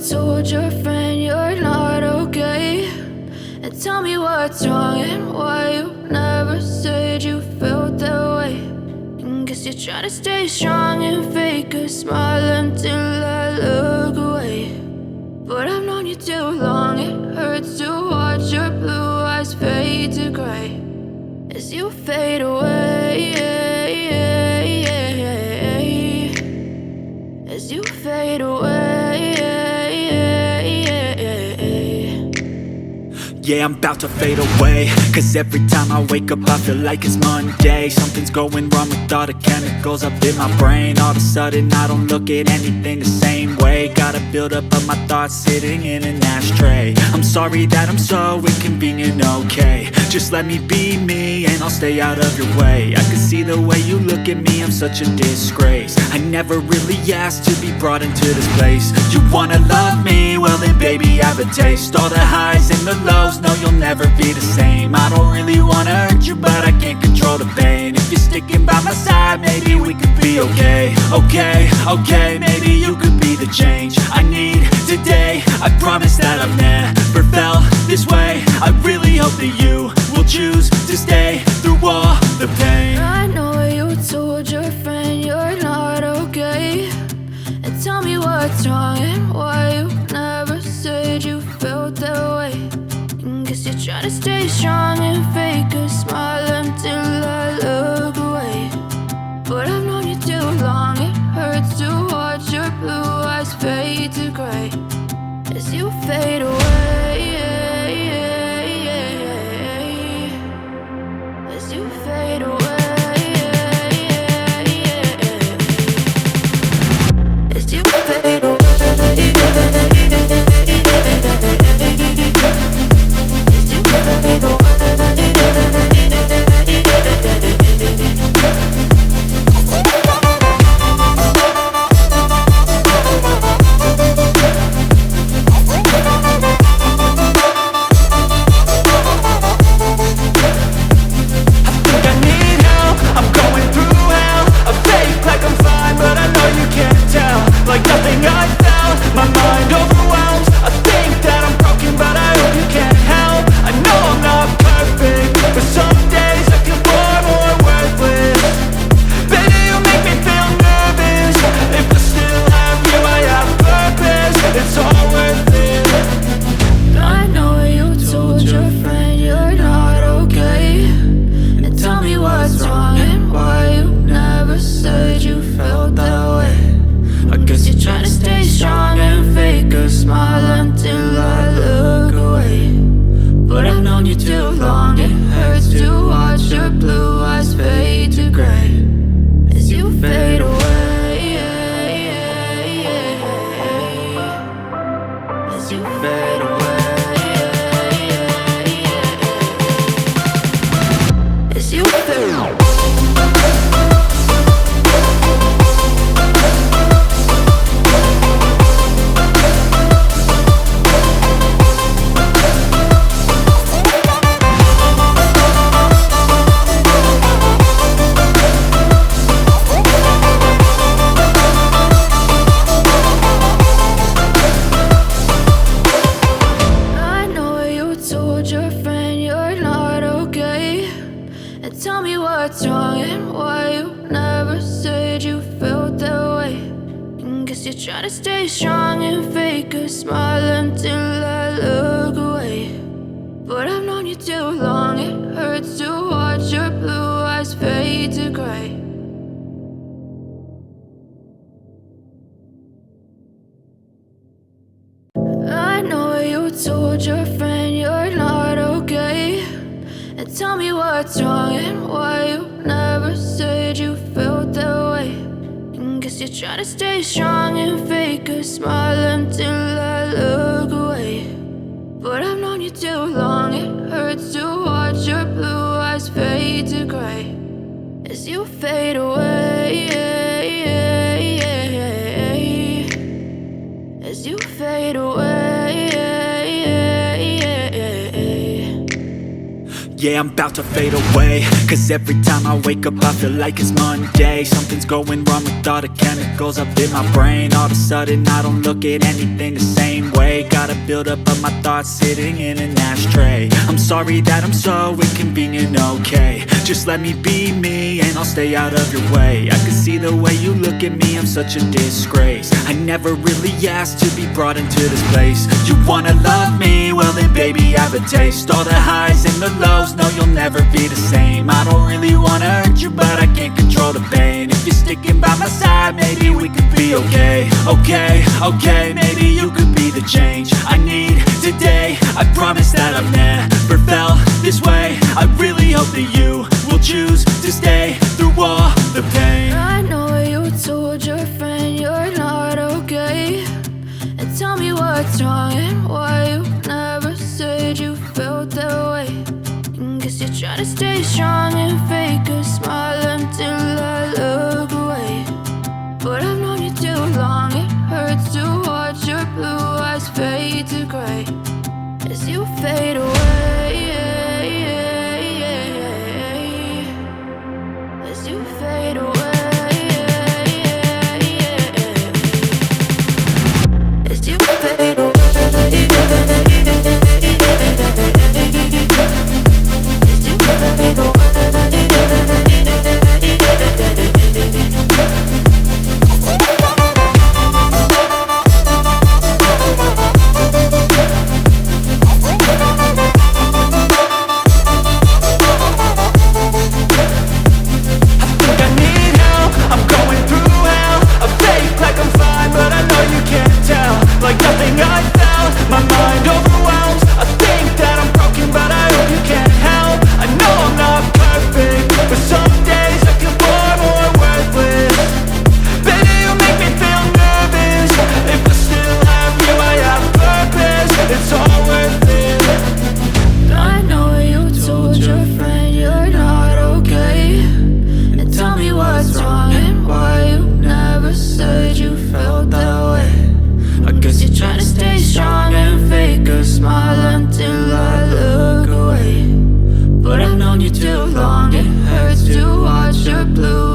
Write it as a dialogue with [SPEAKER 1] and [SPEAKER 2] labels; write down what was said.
[SPEAKER 1] told your friend you're not okay, and tell me what's wrong and why you never said you felt that way. And guess you're trying to stay strong and fake a smile until I look away. But I've known you too long, it hurts to watch your blue eyes fade to gray as you fade away, as you fade away.
[SPEAKER 2] Yeah, I'm about to fade away, cause every time I wake up I feel like it's Monday. Something's going wrong with all the chemicals up in my brain. All of a sudden I don't look at anything the same way. Gotta build up of my thoughts sitting in an ashtray. I'm sorry that I'm so inconvenient, okay. Just let me be me and I'll stay out of your way. I can see the way you look at me, I'm such a disgrace. I never really asked to be brought into this place. You wanna love me? Well then baby I have a taste. All the highs and the lows, no you'll never be the same. I don't really wanna hurt you but I can't control the pain. If you're sticking by my side maybe we could be okay. Okay, maybe you could be the change I need today. I promise that I've never felt this way. I really hope that you will choose to stay through all the pain.
[SPEAKER 1] I know you told your friend you're not okay, and tell me what's wrong and why you never said you felt that way. And guess you're trying to stay strong and fake a smile until I look away. But I've known you too long, it hurts to watch your blue eyes fade to gray as you fade away, as you fade away, as you fade away.
[SPEAKER 2] Like nothing I felt, my mind overwhelmed. I think that I'm broken but I hope you can't help. I know I'm not perfect, but some days I feel far more worthless. Baby, you make me feel nervous. If I still have you, I have purpose. It's all worth it.
[SPEAKER 1] I know you told your friend you're not okay, and tell me what's wrong and why you never said you felt that way. I guess you're trying to stay strong and fake a smile until I look away. But I've known you too long, it hurts to watch your blue eyes fade to gray as you fade away, as you fade away, as you fade away. Tell me what's wrong and why you never said you felt that way. And guess you're trying to stay strong and fake a smile until I look away. But I've known you too long, it hurts to watch your blue eyes fade to gray. I know you told your friend you're not okay, and tell me what's wrong and why you never said you felt that way. And guess you're trying to stay strong and fake a smile until I look away. But I've known you too long, it hurts to watch your blue eyes fade to gray as you fade away, as you fade away.
[SPEAKER 2] Yeah, I'm about to fade away, cause every time I wake up I feel like it's Monday. Something's going wrong with all the chemicals up in my brain. All of a sudden I don't look at anything the same way. Got a buildup of my thoughts sitting in an ashtray. I'm sorry that I'm so inconvenient, okay. Just let me be me and I'll stay out of your way. I can see the way you look at me, I'm such a disgrace. I never really asked to be brought into this place. You wanna love me? Well then baby I have a taste. All the highs and the lows, no you'll never be the same. I don't really wanna hurt you but I can't control the pain. If you're sticking by my side, maybe we could be okay. Okay, maybe you could be the change I need today. I promise that I've never felt this way. I really hope that you will choose to stay through all the pain.
[SPEAKER 1] I know you told your friend you're not okay, and tell me what's wrong and why you never said you felt that way. Guess you're trying to stay strong and fake a smile until I look away. But I've known you too long, it hurts to watch your blue eyes fade to gray as you fade away. As you fade away. As you fade away. Blue